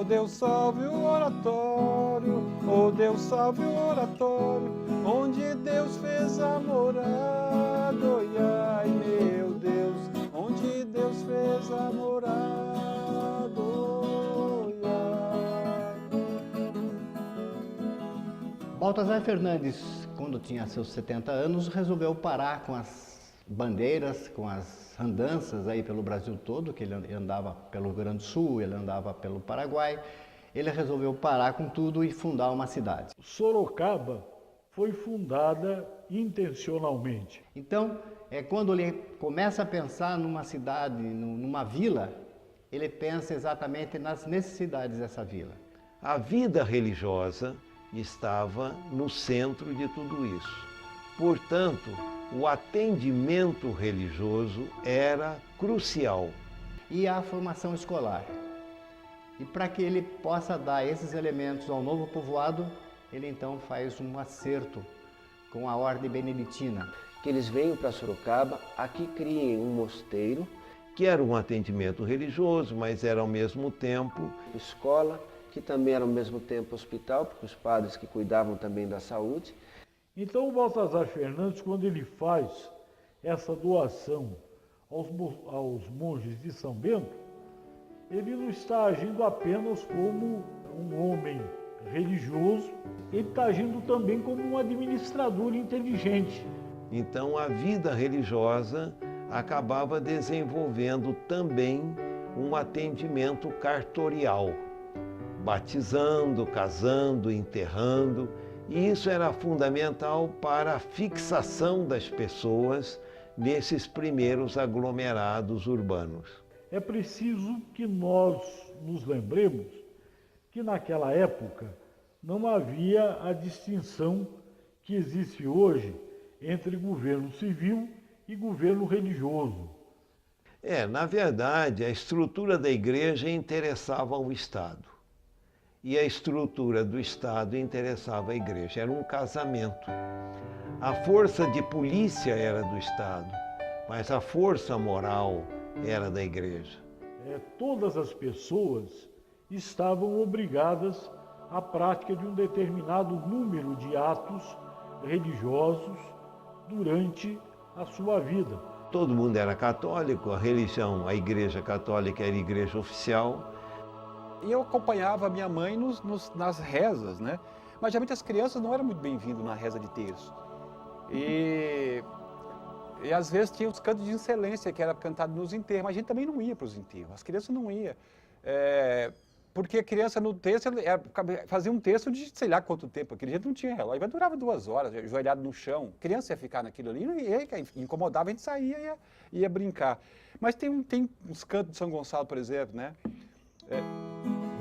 Deus salve o oratório, oh Deus salve o oratório, onde Deus fez a morada, oi, ai meu Deus, onde Deus fez a morada, oi, ai. Baltazar Fernandes, quando tinha seus 70 anos, resolveu parar com as bandeiras, com as andanças aí pelo Brasil todo, que ele andava pelo Rio Grande do Sul, ele andava pelo Paraguai. Ele resolveu parar com tudo e fundar uma cidade. Sorocaba foi fundada intencionalmente. Então, quando ele começa a pensar numa cidade, numa vila, ele pensa exatamente nas necessidades dessa vila. A vida religiosa estava no centro de tudo isso. Portanto, o atendimento religioso era crucial. E a formação escolar. E para que ele possa dar esses elementos ao novo povoado, ele então faz um acerto com a ordem beneditina. Que eles venham para Sorocaba, aqui criem um mosteiro. Que era um atendimento religioso, mas era ao mesmo tempo escola, que também era ao mesmo tempo hospital, porque os padres que cuidavam também da saúde. Então o Baltazar Fernandes, quando ele faz essa doação aos monges de São Bento, ele não está agindo apenas como um homem religioso, ele está agindo também como um administrador inteligente. Então a vida religiosa acabava desenvolvendo também um atendimento cartorial, batizando, casando, enterrando, e isso era fundamental para a fixação das pessoas nesses primeiros aglomerados urbanos. É preciso que nós nos lembremos que naquela época não havia a distinção que existe hoje entre governo civil e governo religioso. Na verdade, a estrutura da igreja interessava ao Estado. E a estrutura do Estado interessava a igreja. Era um casamento. A força de polícia era do Estado, mas a força moral era da igreja. Todas as pessoas estavam obrigadas à prática de um determinado número de atos religiosos durante a sua vida. Todo mundo era católico, a religião, a igreja católica era a igreja oficial. E eu acompanhava a minha mãe nas rezas, né? Mas geralmente as crianças não eram muito bem-vindas na reza de terço. E às vezes tinha os cantos de excelência que era cantado nos enterros, mas a gente também não ia para os enterros, as crianças não iam. Porque a criança no terço fazia um terço de sei lá quanto tempo, aquele jeito não tinha relógio, mas durava 2 horas, ajoelhado no chão. A criança ia ficar naquilo ali, e incomodava, a gente saía e ia brincar. Mas tem uns cantos de São Gonçalo, por exemplo, né?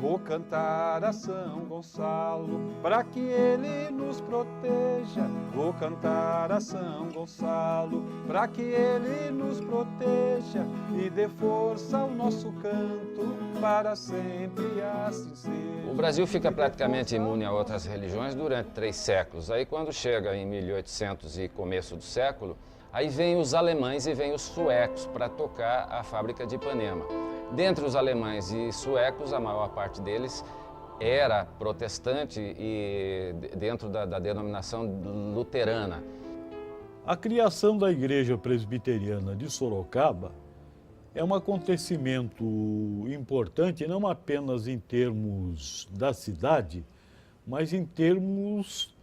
Vou cantar a São Gonçalo, para que ele nos proteja. Vou cantar a São Gonçalo, para que ele nos proteja e dê força ao nosso canto, para sempre assim seja. O Brasil fica praticamente imune a outras religiões durante 3 séculos. Aí quando chega em 1800 e começo do século, aí vem os alemães e vem os suecos para tocar a fábrica de Ipanema. Dentre os alemães e suecos, a maior parte deles era protestante e dentro da denominação luterana. A criação da Igreja Presbiteriana de Sorocaba é um acontecimento importante, não apenas em termos da cidade, mas em termos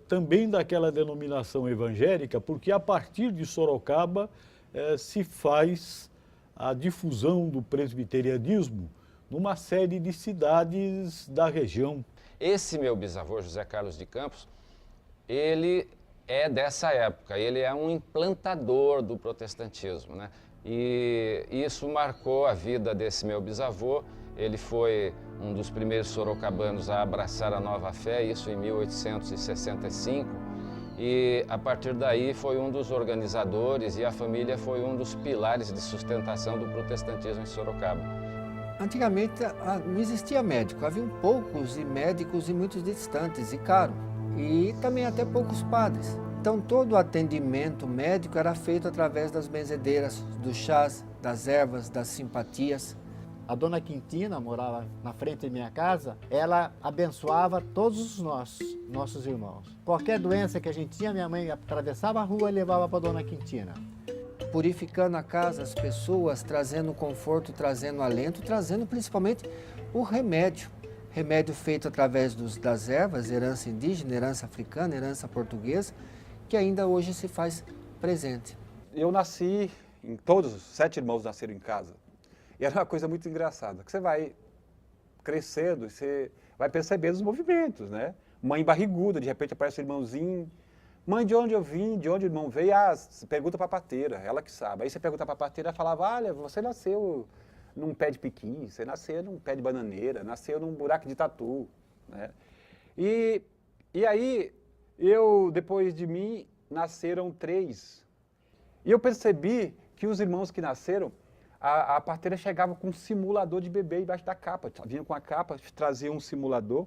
também daquela denominação evangélica, porque a partir de Sorocaba se faz a difusão do presbiterianismo numa série de cidades da região. Esse meu bisavô, José Carlos de Campos, ele é dessa época, ele é um implantador do protestantismo, né? E isso marcou a vida desse meu bisavô. Ele foi um dos primeiros sorocabanos a abraçar a nova fé, isso em 1865. E a partir daí foi um dos organizadores e a família foi um dos pilares de sustentação do protestantismo em Sorocaba. Antigamente não existia médico, haviam poucos médicos e muitos distantes e caro, e também até poucos padres. Então todo o atendimento médico era feito através das benzedeiras, dos chás, das ervas, das simpatias. A dona Quintina morava na frente da minha casa, ela abençoava todos os nossos irmãos. Qualquer doença que a gente tinha, minha mãe atravessava a rua e levava para a dona Quintina. Purificando a casa, as pessoas, trazendo conforto, trazendo alento, trazendo principalmente o remédio. Remédio feito através das ervas, herança indígena, herança africana, herança portuguesa, que ainda hoje se faz presente. Eu nasci, todos os 7 irmãos nasceram em casa. E era uma coisa muito engraçada, que você vai crescendo e você vai percebendo os movimentos, né? Mãe barriguda, de repente aparece um irmãozinho. Mãe, de onde eu vim? De onde o irmão veio? Ah, você pergunta para a parteira, ela que sabe. Aí você pergunta para a parteira, ela falava, olha, você nasceu num pé de piqui, você nasceu num pé de bananeira, nasceu num buraco de tatu, né? E aí, depois de mim, nasceram 3. E eu percebi que os irmãos que nasceram, a parteira chegava com um simulador de bebê embaixo da capa. Vinha com a capa, trazia um simulador,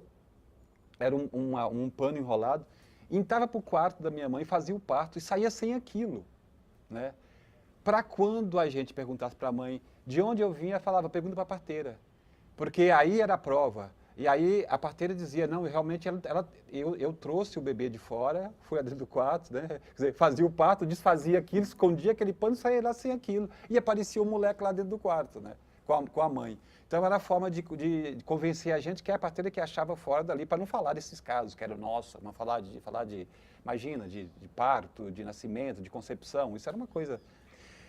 era um pano enrolado, entrava para o quarto da minha mãe, fazia o parto e saía sem aquilo, né? Para quando a gente perguntasse para a mãe de onde eu vinha, ela falava, pergunta para a parteira. Porque aí era a prova. E aí a parteira dizia, não, realmente eu trouxe o bebê de fora, fui dentro do quarto, né? Quer dizer, fazia o parto, desfazia aquilo, escondia aquele pano e saía lá sem aquilo. E aparecia o moleque lá dentro do quarto, né? Com a mãe. Então era a forma de convencer a gente que é a parteira que achava fora dali, para não falar desses casos, que eram nossos, não falar de imagina, de parto, de nascimento, de concepção. Isso era uma coisa.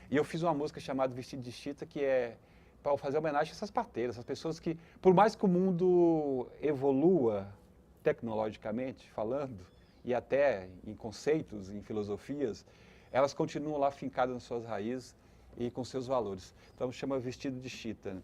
E eu fiz uma música chamada Vestido de Chita, que é para fazer homenagem a essas parteiras, essas pessoas que, por mais que o mundo evolua tecnologicamente falando, e até em conceitos, em filosofias, elas continuam lá fincadas nas suas raízes e com seus valores. Então chama Vestido de Chita.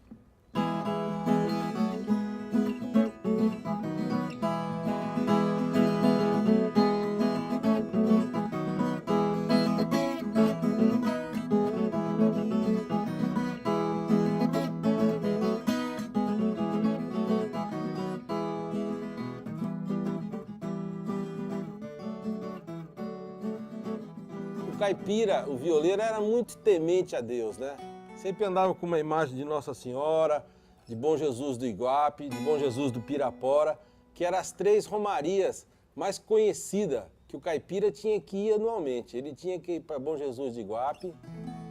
Caipira, o violeiro, era muito temente a Deus, né? Sempre andava com uma imagem de Nossa Senhora, de Bom Jesus do Iguape, de Bom Jesus do Pirapora, que eram as 3 romarias mais conhecidas que o caipira tinha que ir anualmente. Ele tinha que ir para Bom Jesus de Iguape,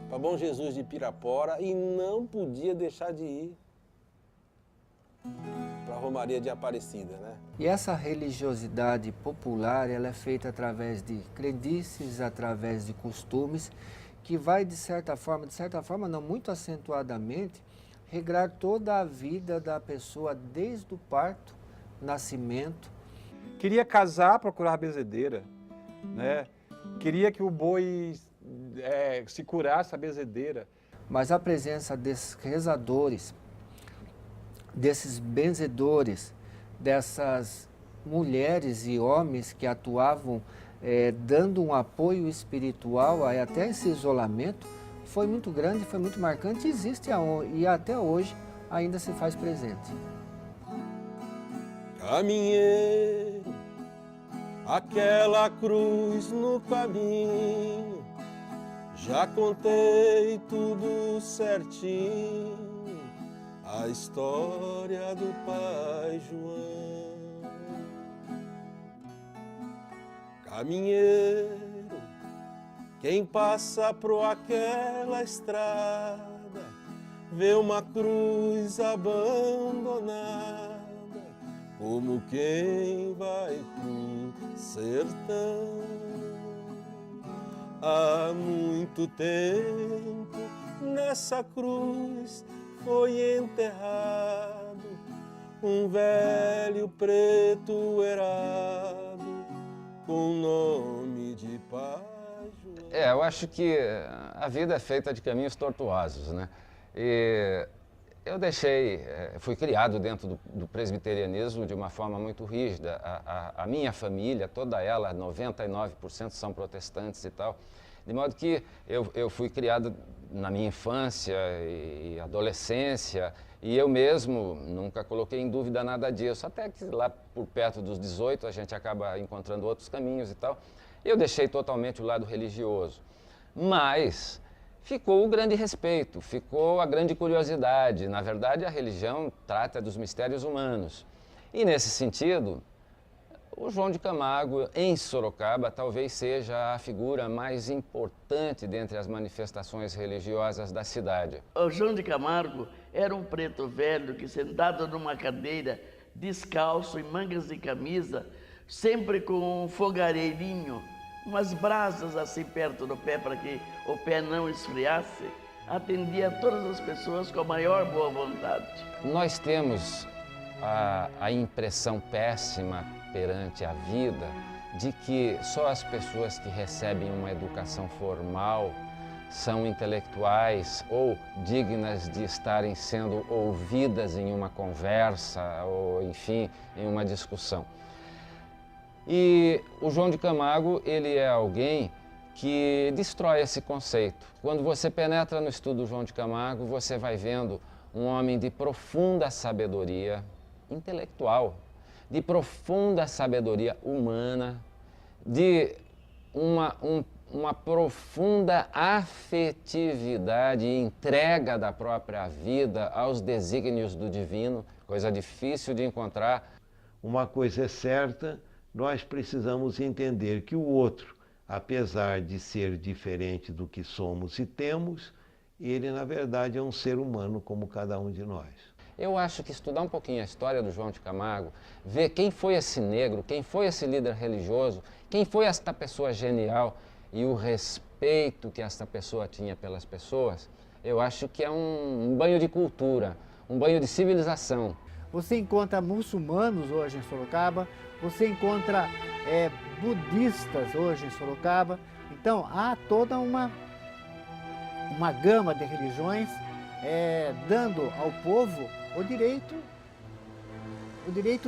para Bom Jesus de Pirapora e não podia deixar de ir para a Romaria de Aparecida, né? E essa religiosidade popular, ela é feita através de crendices, através de costumes, que vai, de certa forma não, muito acentuadamente, regrar toda a vida da pessoa, desde o parto, nascimento. Queria casar, procurar bezedeira, né? Queria que o boi se curasse a bezedeira. Mas a presença desses rezadores, desses benzedores, dessas mulheres e homens que atuavam dando um apoio espiritual até esse isolamento, foi muito grande, foi muito marcante e existe e até hoje ainda se faz presente. Caminhei aquela cruz no caminho, já contei tudo certinho, a história do Pai João. Caminheiro, quem passa por aquela estrada, vê uma cruz abandonada, como quem vai pro sertão. Há muito tempo nessa cruz foi enterrado um velho preto errado com o nome de Pai João. Eu acho que a vida é feita de caminhos tortuosos, né? E eu fui criado dentro do presbiterianismo de uma forma muito rígida. A minha família, toda ela, 99% são protestantes e tal. De modo que eu fui criado na minha infância e adolescência, e eu mesmo nunca coloquei em dúvida nada disso, até que lá por perto dos 18 a gente acaba encontrando outros caminhos e tal. Eu deixei totalmente o lado religioso, mas ficou o grande respeito, ficou a grande curiosidade. Na verdade, a religião trata dos mistérios humanos. E nesse sentido, o João de Camargo, em Sorocaba, talvez seja a figura mais importante dentre as manifestações religiosas da cidade. O João de Camargo era um preto velho que, sentado numa cadeira, descalço, em mangas de camisa, sempre com um fogareirinho, umas brasas assim perto do pé para que o pé não esfriasse, atendia todas as pessoas com a maior boa vontade. Nós temos a impressão péssima perante a vida de que só as pessoas que recebem uma educação formal são intelectuais ou dignas de estarem sendo ouvidas em uma conversa ou, enfim, em uma discussão. E o João de Camargo, ele é alguém que destrói esse conceito. Quando você penetra no estudo do João de Camargo, você vai vendo um homem de profunda sabedoria intelectual, de profunda sabedoria humana, de uma profunda afetividade e entrega da própria vida aos desígnios do divino, coisa difícil de encontrar. Uma coisa é certa, nós precisamos entender que o outro, apesar de ser diferente do que somos e temos, ele na verdade é um ser humano como cada um de nós. Eu acho que estudar um pouquinho a história do João de Camargo, ver quem foi esse negro, quem foi esse líder religioso, quem foi esta pessoa genial e o respeito que esta pessoa tinha pelas pessoas, eu acho que é um banho de cultura, um banho de civilização. Você encontra muçulmanos hoje em Sorocaba, você encontra budistas hoje em Sorocaba. Então há toda uma gama de religiões dando ao povo o direito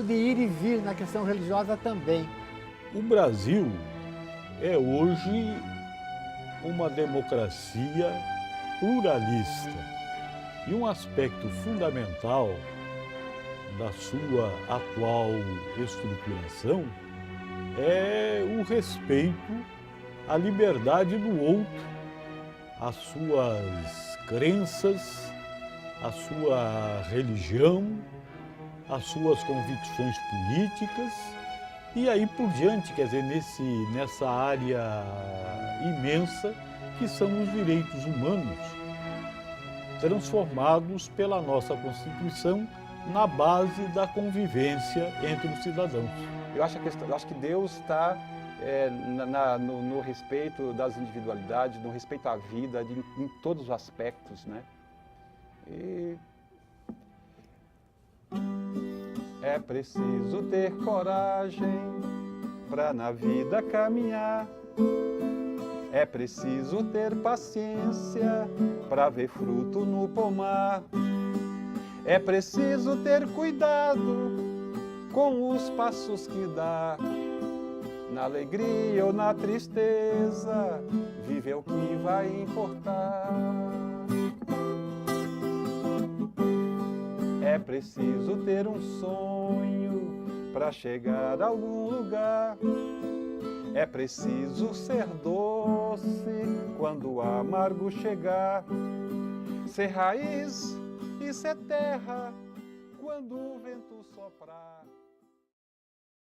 de ir e vir na questão religiosa também. O Brasil é hoje uma democracia pluralista e um aspecto fundamental da sua atual estruturação é o respeito à liberdade do outro, às suas crenças, à sua religião, às suas convicções políticas e aí por diante, quer dizer, nessa área imensa que são os direitos humanos, transformados pela nossa Constituição na base da convivência entre os cidadãos. Eu acho que Deus está no respeito das individualidades, no respeito à vida, em todos os aspectos, né? E é preciso ter coragem para na vida caminhar. É preciso ter paciência para ver fruto no pomar. É preciso ter cuidado com os passos que dá. Na alegria ou na tristeza, viver o que vai importar. É preciso ter um sonho para chegar a algum lugar. É preciso ser doce quando o amargo chegar. Ser raiz e ser terra quando o vento soprar.